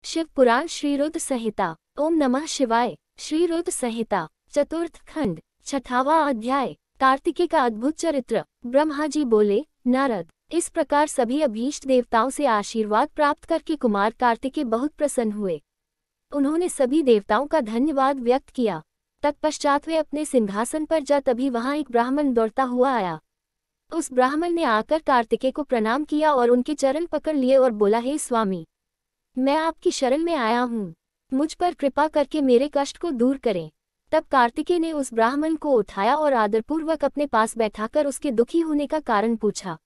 शिव पुराण श्री रुद्र संहिता। ओम नमः शिवाय। श्री रुद्र संहिता चतुर्थ खंड 6वां अध्याय। कार्तिकेय का अद्भुत चरित्र। ब्रह्मा जी बोले, नारद, इस प्रकार सभी अभीष्ट देवताओं से आशीर्वाद प्राप्त करके कुमार कार्तिकेय बहुत प्रसन्न हुए। उन्होंने सभी देवताओं का धन्यवाद व्यक्त किया। तत्पश्चात वे अपने सिंहासन पर जा तभी वहां एक ब्राह्मण दौड़ता हुआ आया। उस ब्राह्मण ने आकर कार्तिकेय को प्रणाम किया और उनके चरण पकड़ लिए और बोला, हे स्वामी, मैं आपकी शरण में आया हूँ, मुझ पर कृपा करके मेरे कष्ट को दूर करें। तब कार्तिकेय ने उस ब्राह्मण को उठाया और आदरपूर्वक अपने पास बैठाकर उसके दुखी होने का कारण पूछा।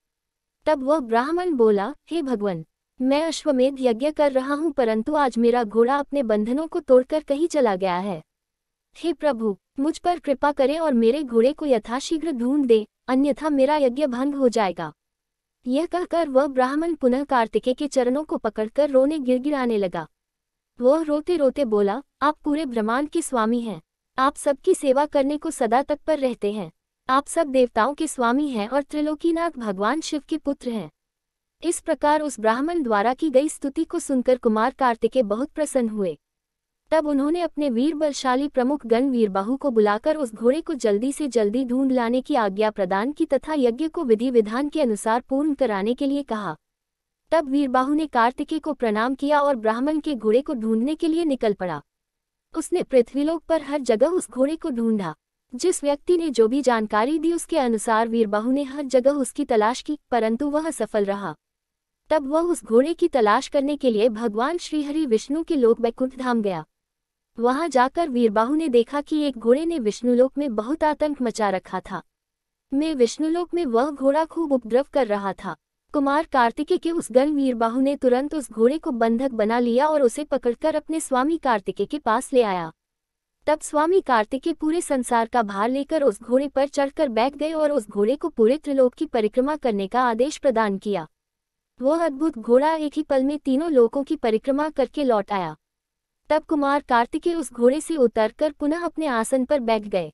तब वह ब्राह्मण बोला, हे भगवान, मैं अश्वमेध यज्ञ कर रहा हूँ, परंतु आज मेरा घोड़ा अपने बंधनों को तोड़कर कहीं चला गया है। हे प्रभु, मुझ पर कृपा करें और मेरे घोड़े को यथाशीघ्र ढूंढ दे, अन्यथा मेरा यज्ञ भंग हो जाएगा। यह कहकर वह ब्राह्मण पुनः कार्तिकेय के चरणों को पकड़कर रोने गिड़गिड़ाने लगा। वह रोते रोते बोला, आप पूरे ब्रह्मांड के स्वामी हैं, आप सबकी सेवा करने को सदा तत्पर रहते हैं, आप सब देवताओं के स्वामी हैं और त्रिलोकीनाथ भगवान शिव के पुत्र हैं। इस प्रकार उस ब्राह्मण द्वारा की गई स्तुति को सुनकर कुमार कार्तिकेय बहुत प्रसन्न हुए। तब उन्होंने अपने वीर बलशाली प्रमुख गण वीरबाहु को बुलाकर उस घोड़े को जल्दी से जल्दी ढूंढ लाने की आज्ञा प्रदान की तथा यज्ञ को विधि विधान के अनुसार पूर्ण कराने के लिए कहा। तब वीरबाहु ने कार्तिकेय को प्रणाम किया और ब्राह्मण के घोड़े को ढूंढने के लिए निकल पड़ा। उसने पृथ्वीलोक पर हर जगह उस घोड़े को ढूंढा। जिस व्यक्ति ने जो भी जानकारी दी उसके अनुसार वीरबाहु ने हर जगह उसकी तलाश की, परंतु वह असफल रहा। तब वह उस घोड़े की तलाश करने के लिए भगवान श्रीहरि विष्णु के लोक वैकुंठ धाम गया। वहां जाकर वीरबाहु ने देखा कि एक घोड़े ने विष्णुलोक में बहुत आतंक मचा रखा था। विष्णुलोक में वह घोड़ा खूब उपद्रव कर रहा था। कुमार कार्तिकेय के उस गण वीरबाहु ने तुरंत उस घोड़े को बंधक बना लिया और उसे पकड़कर अपने स्वामी कार्तिकेय के पास ले आया। तब स्वामी कार्तिकेय पूरे संसार का भार लेकर उस घोड़े पर चढ़कर बैठ गए और उस घोड़े को पूरे त्रिलोक की परिक्रमा करने का आदेश प्रदान किया। वह अद्भुत घोड़ा एक ही पल में तीनों लोकों की परिक्रमा करके लौट आया। तब कुमार कार्तिकेय उस घोड़े से उतरकर पुनः अपने आसन पर बैठ गए।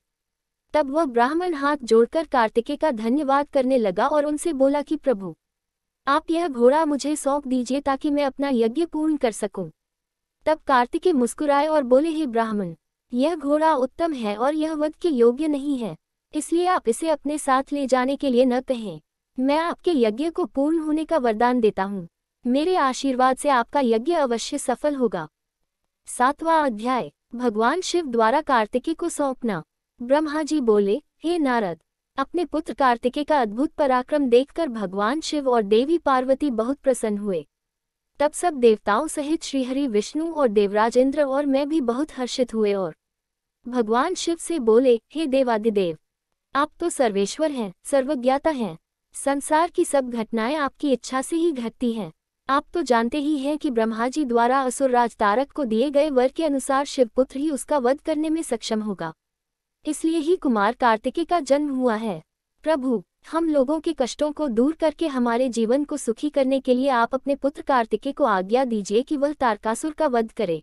तब वह ब्राह्मण हाथ जोड़कर कार्तिकेय का धन्यवाद करने लगा और उनसे बोला कि प्रभु, आप यह घोड़ा मुझे सौंप दीजिए ताकि मैं अपना यज्ञ पूर्ण कर सकूं। तब कार्तिकेय मुस्कुराए और बोले, हे ब्राह्मण, यह घोड़ा उत्तम है और यह वध के योग्य नहीं है, इसलिए आप इसे अपने साथ ले जाने के लिए न कहें। मैं आपके यज्ञ को पूर्ण होने का वरदान देता हूँ। मेरे आशीर्वाद से आपका यज्ञ अवश्य सफल होगा। 7वां अध्याय। भगवान शिव द्वारा कार्तिकेय को सौंपना। ब्रह्मा जी बोले, हे नारद, अपने पुत्र कार्तिकेय का अद्भुत पराक्रम देखकर भगवान शिव और देवी पार्वती बहुत प्रसन्न हुए। तब सब देवताओं सहित श्रीहरि विष्णु और देवराज इंद्र और मैं भी बहुत हर्षित हुए और भगवान शिव से बोले, हे देवादिदेव, आप तो सर्वेश्वर हैं, सर्वज्ञाता हैं। संसार की सब घटनाएं आपकी इच्छा से ही घटती हैं। आप तो जानते ही हैं कि ब्रह्मा जी द्वारा असुरराज तारक को दिए गए वर के अनुसार शिवपुत्र ही उसका वध करने में सक्षम होगा। इसलिए ही कुमार कार्तिकेय का जन्म हुआ है। प्रभु, हम लोगों के कष्टों को दूर करके हमारे जीवन को सुखी करने के लिए आप अपने पुत्र कार्तिकेय को आज्ञा दीजिए कि वह तारकासुर का वध करे।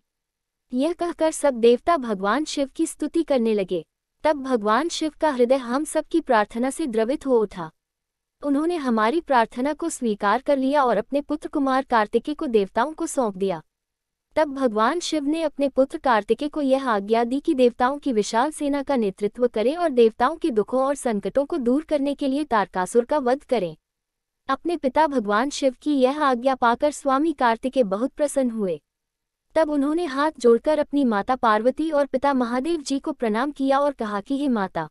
यह कहकर सब देवता भगवान शिव की स्तुति करने लगे। तब भगवान शिव का हृदय हम सबकी प्रार्थना से द्रवित हो उठा। उन्होंने हमारी प्रार्थना को स्वीकार कर लिया और अपने पुत्र कुमार कार्तिकेय को देवताओं को सौंप दिया। तब भगवान शिव ने अपने पुत्र कार्तिकेय को यह आज्ञा दी कि देवताओं की विशाल सेना का नेतृत्व करें और देवताओं के दुखों और संकटों को दूर करने के लिए तारकासुर का वध करें। अपने पिता भगवान शिव की यह आज्ञा पाकर स्वामी कार्तिकेय बहुत प्रसन्न हुए। तब उन्होंने हाथ जोड़कर अपनी माता पार्वती और पिता महादेव जी को प्रणाम किया और कहा कि हे माता,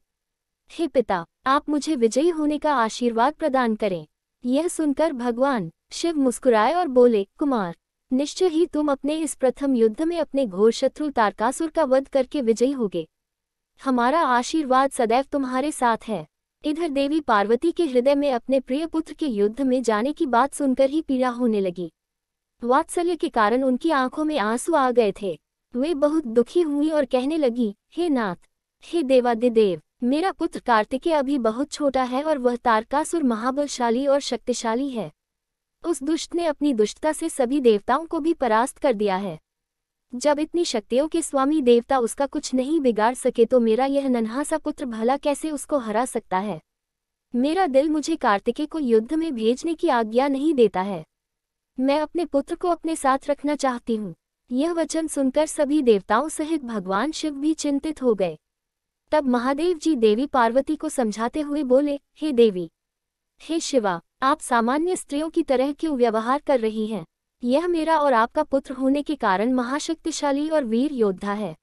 हे पिता, आप मुझे विजयी होने का आशीर्वाद प्रदान करें। यह सुनकर भगवान शिव मुस्कुराए और बोले, कुमार, निश्चय ही तुम अपने इस प्रथम युद्ध में अपने घोर शत्रु तारकासुर का वध करके विजयी होगे। हमारा आशीर्वाद सदैव तुम्हारे साथ है। इधर देवी पार्वती के हृदय में अपने प्रिय पुत्र के युद्ध में जाने की बात सुनकर ही पीड़ा होने लगी। वात्सल्य के कारण उनकी आंखों में आंसू आ गए थे। वे बहुत दुखी हुई और कहने लगी, हे नाथ, हे देवादिदेव, मेरा पुत्र कार्तिकेय अभी बहुत छोटा है और वह तारकासुर महाबलशाली और शक्तिशाली है। उस दुष्ट ने अपनी दुष्टता से सभी देवताओं को भी परास्त कर दिया है। जब इतनी शक्तियों के स्वामी देवता उसका कुछ नहीं बिगाड़ सके तो मेरा यह नन्हा सा पुत्र भला कैसे उसको हरा सकता है। मेरा दिल मुझे कार्तिकेय को युद्ध में भेजने की आज्ञा नहीं देता है। मैं अपने पुत्र को अपने साथ रखना चाहती हूँ। यह वचन सुनकर सभी देवताओं सहित भगवान शिव भी चिंतित हो गए। तब महादेव जी देवी पार्वती को समझाते हुए बोले, हे देवी, हे शिवा, आप सामान्य स्त्रियों की तरह क्यों व्यवहार कर रही हैं? यह मेरा और आपका पुत्र होने के कारण महाशक्तिशाली और वीर योद्धा है।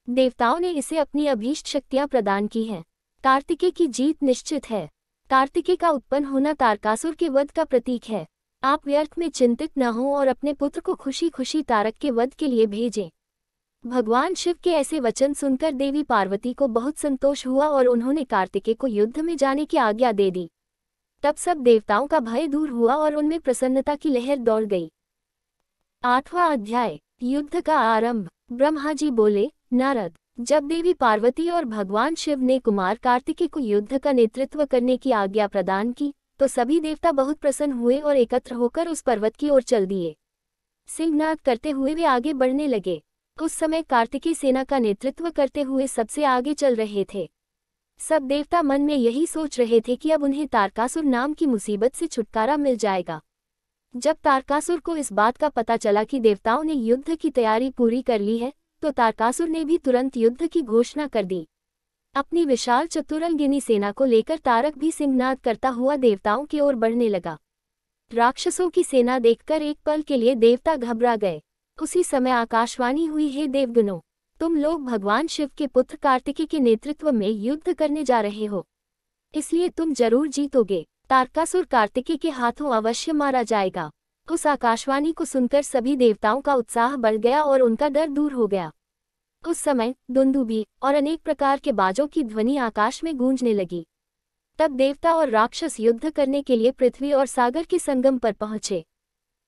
देवताओं ने इसे अपनी अभीष्ट शक्तियां प्रदान की हैं। कार्तिकेय की जीत निश्चित है। कार्तिकेय का उत्पन्न होना तारकासुर के वध का प्रतीक है। आप व्यर्थ में चिंतित न हों और अपने पुत्र को खुशी खुशी तारक के वध के लिए भेजें। भगवान शिव के ऐसे वचन सुनकर देवी पार्वती को बहुत संतोष हुआ और उन्होंने कार्तिकेय को युद्ध में जाने की आज्ञा दे दी। तब सब देवताओं का भय दूर हुआ और उनमें प्रसन्नता की लहर दौड़ गई। 8वां अध्याय, युद्ध का आरंभ। ब्रह्मा जी बोले, नारद, जब देवी पार्वती और भगवान शिव ने कुमार कार्तिकेय को युद्ध का नेतृत्व करने की आज्ञा प्रदान की, तो सभी देवता बहुत प्रसन्न हुए और एकत्र होकर उस पर्वत की ओर चल दिए। सिंहनाद करते हुए वे आगे बढ़ने लगे। उस समय कार्तिकेय सेना का नेतृत्व करते हुए सबसे आगे चल रहे थे। सब देवता मन में यही सोच रहे थे कि अब उन्हें तारकासुर नाम की मुसीबत से छुटकारा मिल जाएगा। जब तारकासुर को इस बात का पता चला कि देवताओं ने युद्ध की तैयारी पूरी कर ली है, तो तारकासुर ने भी तुरंत युद्ध की घोषणा कर दी। अपनी विशाल चतुरंगिनी सेना को लेकर तारक भी सिंहनाद करता हुआ देवताओं की ओर बढ़ने लगा। राक्षसों की सेना देखकर एक पल के लिए देवता घबरा गए। उसी समय आकाशवाणी हुई, हे देवगणों, तुम लोग भगवान शिव के पुत्र कार्तिकेय के नेतृत्व में युद्ध करने जा रहे हो, इसलिए तुम जरूर जीतोगे। तारकासुर कार्तिकेय के हाथों अवश्य मारा जाएगा। उस आकाशवाणी को सुनकर सभी देवताओं का उत्साह बढ़ गया और उनका डर दूर हो गया। उस समय दुंदुभी और अनेक प्रकार के बाजों की ध्वनि आकाश में गूंजने लगी। तब देवता और राक्षस युद्ध करने के लिए पृथ्वी और सागर के संगम पर पहुंचे।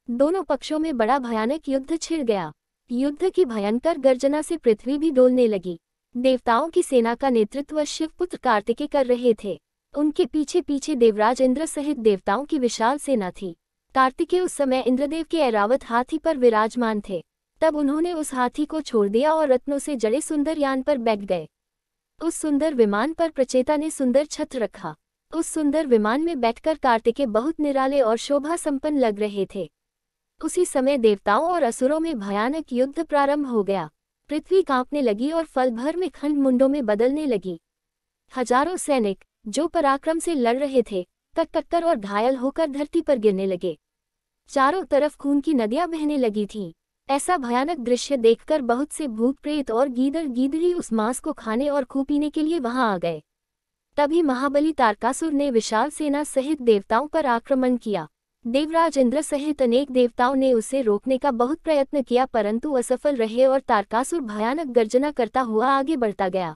दोनों पक्षों में बड़ा भयानक युद्ध छिड़ गया। युद्ध की भयंकर गर्जना से पृथ्वी भी डोलने लगी। देवताओं की सेना का नेतृत्व शिवपुत्र कार्तिकेय कर रहे थे। उनके पीछे पीछे देवराज इंद्र सहित देवताओं की विशाल सेना थी। कार्तिकेय उस समय इंद्रदेव के ऐरावत हाथी पर विराजमान थे। तब उन्होंने उस हाथी को छोड़ दिया और रत्नों से जड़े सुंदर यान पर बैठ गए। उस सुंदर विमान पर प्रचेता ने सुंदर छत्र रखा। उस सुंदर विमान में बैठकर कार्तिकेय बहुत निराले और शोभा संपन्न लग रहे थे। उसी समय देवताओं और असुरों में भयानक युद्ध प्रारंभ हो गया। पृथ्वी कांपने लगी और फल भर में खंड मुंडों में बदलने लगी। हजारों सैनिक जो पराक्रम से लड़ रहे थे, कटकर और घायल होकर धरती पर गिरने लगे। चारों तरफ खून की नदियां बहने लगी थीं। ऐसा भयानक दृश्य देखकर बहुत से भूत प्रेत और गीदड़ गीदड़ी उस मांस को खाने और खून पीने के लिए वहां आ गए। तभी महाबली तारकासुर ने विशाल सेना सहित देवताओं पर आक्रमण किया। देवराज इंद्र सहित अनेक देवताओं ने उसे रोकने का बहुत प्रयत्न किया, परंतु असफल रहे और तारकासुर भयानक गर्जना करता हुआ आगे बढ़ता गया।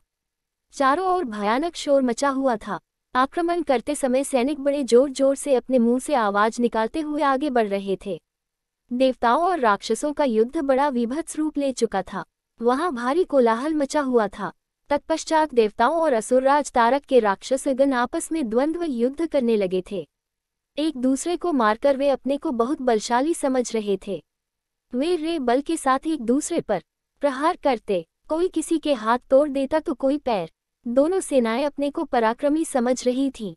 चारों ओर भयानक शोर मचा हुआ था। आक्रमण करते समय सैनिक बड़े जोर जोर से अपने मुंह से आवाज निकालते हुए आगे बढ़ रहे थे। देवताओं और राक्षसों का युद्ध बड़ा विभत्स रूप ले चुका था। वहां भारी कोलाहल मचा हुआ था। तत्पश्चात देवताओं और असुरराज तारक के राक्षसगण आपस में द्वंद्व युद्ध करने लगे थे। एक दूसरे को मारकर वे अपने को बहुत बलशाली समझ रहे थे। वे रे बल के साथ एक दूसरे पर प्रहार करते। कोई किसी के हाथ तोड़ देता तो कोई पैर। दोनों सेनाएं अपने को पराक्रमी समझ रही थीं।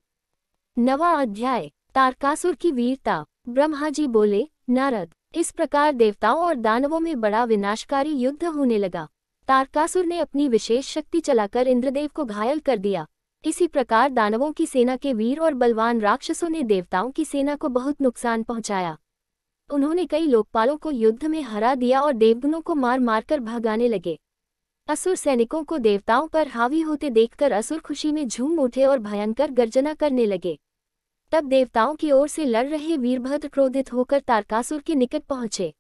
9वां अध्याय, तारकासुर की वीरता। ब्रह्मा जी बोले, नारद, इस प्रकार देवताओं और दानवों में बड़ा विनाशकारी युद्ध होने लगा। तारकासुर ने अपनी विशेष शक्ति चलाकर इंद्रदेव को घायल कर दिया। इसी प्रकार दानवों की सेना के वीर और बलवान राक्षसों ने देवताओं की सेना को बहुत नुकसान पहुंचाया। उन्होंने कई लोकपालों को युद्ध में हरा दिया और देवगणों को मार मारकर भगाने लगे। असुर सैनिकों को देवताओं पर हावी होते देखकर असुर खुशी में झूम उठे और भयंकर गर्जना करने लगे। तब देवताओं की ओर से लड़ रहे वीरभद्र क्रोधित होकर तारकासुर के निकट पहुंचे।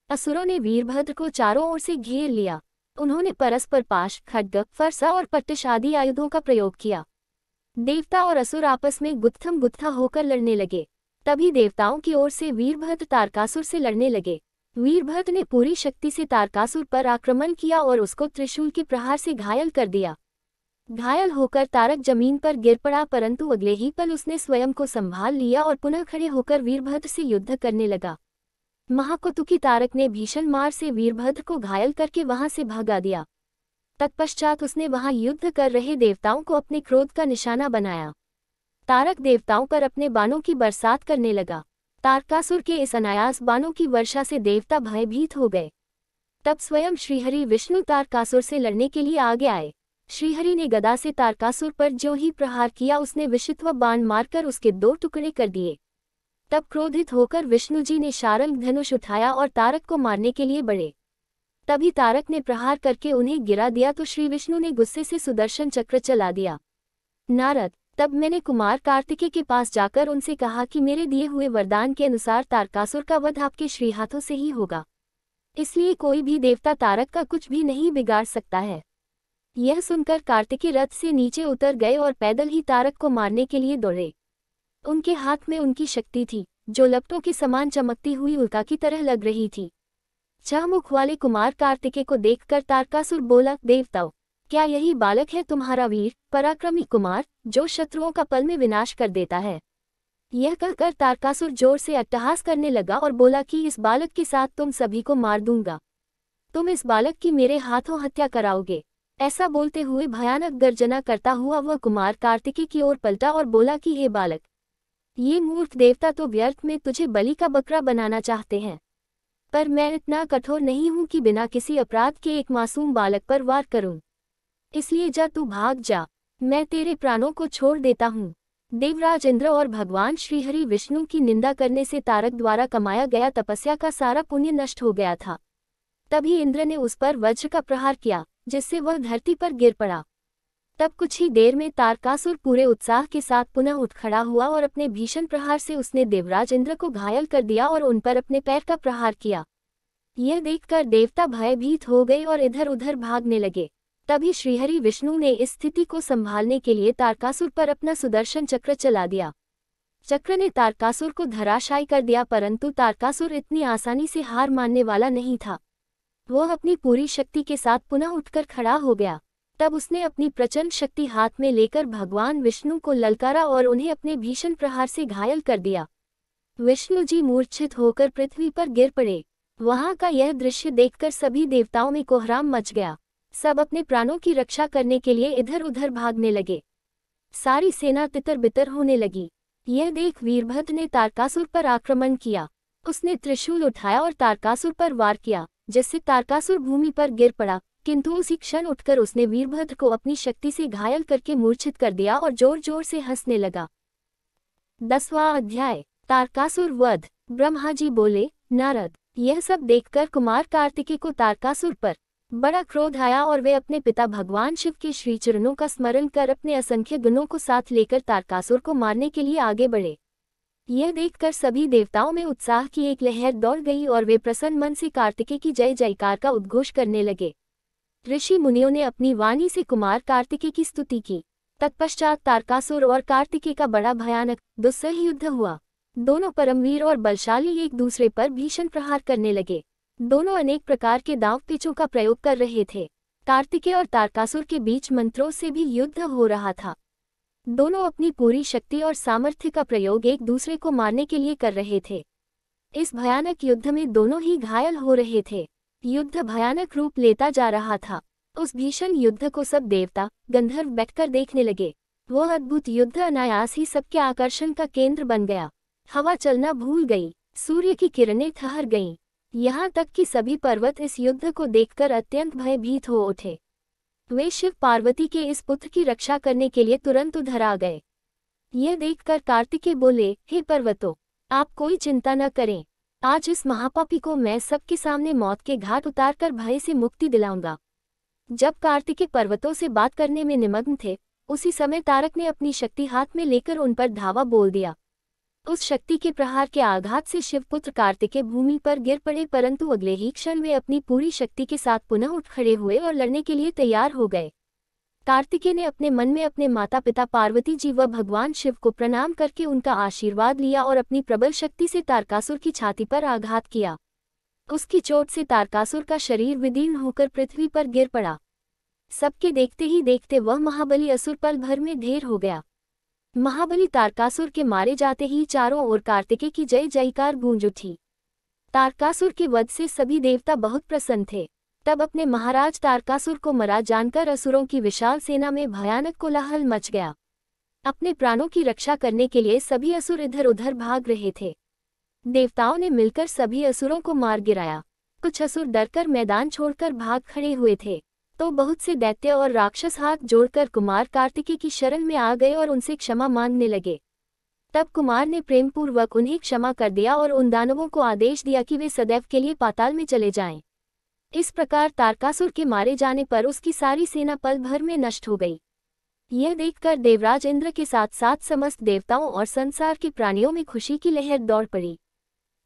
असुरों ने वीरभद्र को चारों ओर से घेर लिया। उन्होंने परस्पर पाश, खड्ग, फरसा और पट्टिश आदि आयुधों का प्रयोग किया। देवता और असुर आपस में गुत्थम गुत्था होकर लड़ने लगे। तभी देवताओं की ओर से वीरभद्र तारकासुर से लड़ने लगे। वीरभद्र ने पूरी शक्ति से तारकासुर पर आक्रमण किया और उसको त्रिशूल के प्रहार से घायल कर दिया। घायल होकर तारक जमीन पर गिर पड़ा, परंतु अगले ही पल उसने स्वयं को संभाल लिया और पुनः खड़े होकर वीरभद्र से युद्ध करने लगा। महाकौतुकी तारक ने भीषण मार से वीरभद्र को घायल करके वहां से भगा दिया। तत्पश्चात उसने वहां युद्ध कर रहे देवताओं को अपने क्रोध का निशाना बनाया। तारक देवताओं पर अपने बाणों की बरसात करने लगा। तारकासुर के इस अनायास बाणों की वर्षा से देवता भयभीत हो गए। तब स्वयं श्रीहरि विष्णु तारकासुर से लड़ने के लिए आगे आए। श्रीहरि ने गदा से तारकासुर पर जो ही प्रहार किया उसने विषित्व बाण मारकर उसके 2 टुकड़े कर दिए। तब क्रोधित होकर विष्णु जी ने शारंग धनुष उठाया और तारक को मारने के लिए बढ़े। तभी तारक ने प्रहार करके उन्हें गिरा दिया तो श्री विष्णु ने गुस्से से सुदर्शन चक्र चला दिया। नारद, तब मैंने कुमार कार्तिकेय के पास जाकर उनसे कहा कि मेरे दिए हुए वरदान के अनुसार तारकासुर का वध आपके श्री हाथों से ही होगा, इसलिए कोई भी देवता तारक का कुछ भी नहीं बिगाड़ सकता है। यह सुनकर कार्तिकेय रथ से नीचे उतर गए और पैदल ही तारक को मारने के लिए दौड़े। उनके हाथ में उनकी शक्ति थी, जो लपटों के समान चमकती हुई उल्का की तरह लग रही थी। 6 मुख वाले कुमार कार्तिकेय को देखकर तारकासुर बोला, देवताओं, क्या यही बालक है तुम्हारा वीर पराक्रमी कुमार, जो शत्रुओं का पल में विनाश कर देता है? यह कहकर तारकासुर जोर से अट्टहास करने लगा और बोला कि इस बालक के साथ तुम सभी को मार दूंगा। तुम इस बालक की मेरे हाथों हत्या कराओगे। ऐसा बोलते हुए भयानक गर्जना करता हुआ वह कुमार कार्तिकेय की ओर पलटा और बोला कि हे बालक, ये मूर्ख देवता तो व्यर्थ में तुझे बलि का बकरा बनाना चाहते हैं, पर मैं इतना कठोर नहीं हूं कि बिना किसी अपराध के एक मासूम बालक पर वार करूं। इसलिए जा तू भाग जा, मैं तेरे प्राणों को छोड़ देता हूँ। देवराज इंद्र और भगवान श्रीहरि विष्णु की निंदा करने से तारक द्वारा कमाया गया तपस्या का सारा पुण्य नष्ट हो गया था। तभी इंद्र ने उस पर वज्र का प्रहार किया, जिससे वह धरती पर गिर पड़ा। तब कुछ ही देर में तारकासुर पूरे उत्साह के साथ पुनः उठ खड़ा हुआ और अपने भीषण प्रहार से उसने देवराज इंद्र को घायल कर दिया और उन पर अपने पैर का प्रहार किया। यह देखकर देवता भयभीत हो गए और इधर उधर भागने लगे। तभी श्रीहरि विष्णु ने इस स्थिति को संभालने के लिए तारकासुर पर अपना सुदर्शन चक्र चला दिया। चक्र ने तारकासुर को धराशायी कर दिया, परंतु तारकासुर इतनी आसानी से हार मानने वाला नहीं था। वह अपनी पूरी शक्ति के साथ पुनः उठकर खड़ा हो गया। तब उसने अपनी प्रचंड शक्ति हाथ में लेकर भगवान विष्णु को ललकारा और उन्हें अपने भीषण प्रहार से घायल कर दिया। विष्णु जी मूर्छित होकर पृथ्वी पर गिर पड़े। वहां का यह दृश्य देखकर सभी देवताओं में कोहराम मच गया। सब अपने प्राणों की रक्षा करने के लिए इधर उधर भागने लगे। सारी सेना तितर बितर होने लगी। यह देख वीरभद्र ने तारकासुर पर आक्रमण किया। उसने त्रिशूल उठाया और तारकासुर पर वार किया, जिससे तारकासुर भूमि पर गिर पड़ा, किंतु उसी क्षण उठकर उसने वीरभद्र को अपनी शक्ति से घायल करके मूर्छित कर दिया और जोर जोर से हंसने लगा। 10वां अध्याय, तारकासुर वध। ब्रह्मा जी बोले, नारद, यह सब देखकर कुमार कार्तिकेय को तारकासुर पर बड़ा क्रोध आया और वे अपने पिता भगवान शिव के श्री चरणों का स्मरण कर अपने असंख्य गुणों को साथ लेकर तारकासुर को मारने के लिए आगे बढ़े। यह देखकर सभी देवताओं में उत्साह की एक लहर दौड़ गई और वे प्रसन्न मन से कार्तिकेय की जय जयकार का उद्घोष करने लगे। ऋषि मुनियों ने अपनी वाणी से कुमार कार्तिकेय की स्तुति की। तत्पश्चात तारकासुर और कार्तिकेय का बड़ा भयानक दुस्सह युद्ध हुआ। दोनों परमवीर और बलशाली एक दूसरे पर भीषण प्रहार करने लगे। दोनों अनेक प्रकार के दांव पेचों का प्रयोग कर रहे थे। कार्तिकेय और तारकासुर के बीच मंत्रों से भी युद्ध हो रहा था। दोनों अपनी पूरी शक्ति और सामर्थ्य का प्रयोग एक दूसरे को मारने के लिए कर रहे थे। इस भयानक युद्ध में दोनों ही घायल हो रहे थे। युद्ध भयानक रूप लेता जा रहा था। उस भीषण युद्ध को सब देवता गंधर्व बैठकर देखने लगे। वह अद्भुत युद्ध अनायास ही सबके आकर्षण का केंद्र बन गया। हवा चलना भूल गई, सूर्य की किरणें ठहर गईं। यहाँ तक कि सभी पर्वत इस युद्ध को देखकर अत्यंत भयभीत हो उठे। वे शिव पार्वती के इस पुत्र की रक्षा करने के लिए तुरंत उधर आ गए। यह देखकर कार्तिकेय बोले, हे पर्वतों, आप कोई चिंता न करें। आज इस महापापी को मैं सबके सामने मौत के घाट उतारकर भय से मुक्ति दिलाऊंगा। जब कार्तिकेय पर्वतों से बात करने में निमग्न थे, उसी समय तारक ने अपनी शक्ति हाथ में लेकर उन पर धावा बोल दिया। उस शक्ति के प्रहार के आघात से शिवपुत्र कार्तिकेय भूमि पर गिर पड़े, परंतु अगले ही क्षण वे अपनी पूरी शक्ति के साथ पुनः उठ खड़े हुए और लड़ने के लिए तैयार हो गए। कार्तिकेय ने अपने मन में अपने माता पिता पार्वती जी व भगवान शिव को प्रणाम करके उनका आशीर्वाद लिया और अपनी प्रबल शक्ति से तारकासुर की छाती पर आघात किया। उसकी चोट से तारकासुर का शरीर विदीर्ण होकर पृथ्वी पर गिर पड़ा। सबके देखते ही देखते वह महाबली असुर पल भर में ढेर हो गया। महाबली तारकासुर के मारे जाते ही चारों ओर कार्तिकेय की जय जयकार गूंज उठी। तारकासुर के वध से सभी देवता बहुत प्रसन्न थे। तब अपने महाराज तारकासुर को मरा जानकर असुरों की विशाल सेना में भयानक कोलाहल मच गया। अपने प्राणों की रक्षा करने के लिए सभी असुर इधर उधर भाग रहे थे। देवताओं ने मिलकर सभी असुरों को मार गिराया। राक्षसुर डरकर मैदान छोड़कर भाग खड़े हुए थे, तो बहुत से दैत्य और राक्षस हाथ जोड़कर कुमार कार्तिकेय की शरण में आ गए और उनसे क्षमा मांगने लगे। तब कुमार ने प्रेमपूर्वक उन्हें क्षमा कर दिया और उन दानवों को आदेश दिया कि वे सदैव के लिए पाताल में चले जाएं। इस प्रकार तारकासुर के मारे जाने पर उसकी सारी सेना पल भर में नष्ट हो गई। यह देखकर देवराज इंद्र के साथ साथ समस्त देवताओं और संसार के प्राणियों में खुशी की लहर दौड़ पड़ी।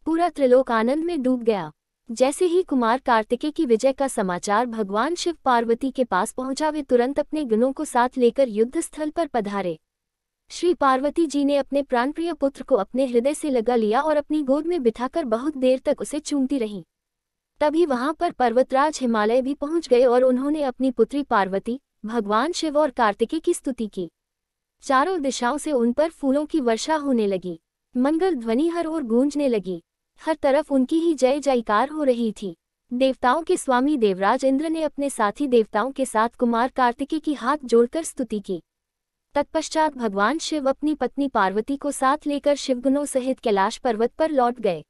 पूरा त्रिलोक आनंद में डूब गया। जैसे ही कुमार कार्तिकेय की विजय का समाचार भगवान शिव पार्वती के पास पहुंचा, वे तुरंत अपने गणों को साथ लेकर युद्ध स्थल पर पधारे। श्री पार्वती जी ने अपने प्राणप्रिय पुत्र को अपने हृदय से लगा लिया और अपनी गोद में बिठाकर बहुत देर तक उसे चूमती रहीं। तभी वहां पर पर्वतराज हिमालय भी पहुंच गए और उन्होंने अपनी पुत्री पार्वती, भगवान शिव और कार्तिकेय की स्तुति की। चारों दिशाओं से उन पर फूलों की वर्षा होने लगी, मंगल ध्वनि हर ओर गूंजने लगी, हर तरफ उनकी ही जय जयकार हो रही थी। देवताओं के स्वामी देवराज इंद्र ने अपने साथी देवताओं के साथ कुमार कार्तिकेय की हाथ जोड़कर स्तुति की। तत्पश्चात भगवान शिव अपनी पत्नी पार्वती को साथ लेकर शिवगुणों सहित कैलाश पर्वत पर लौट गए।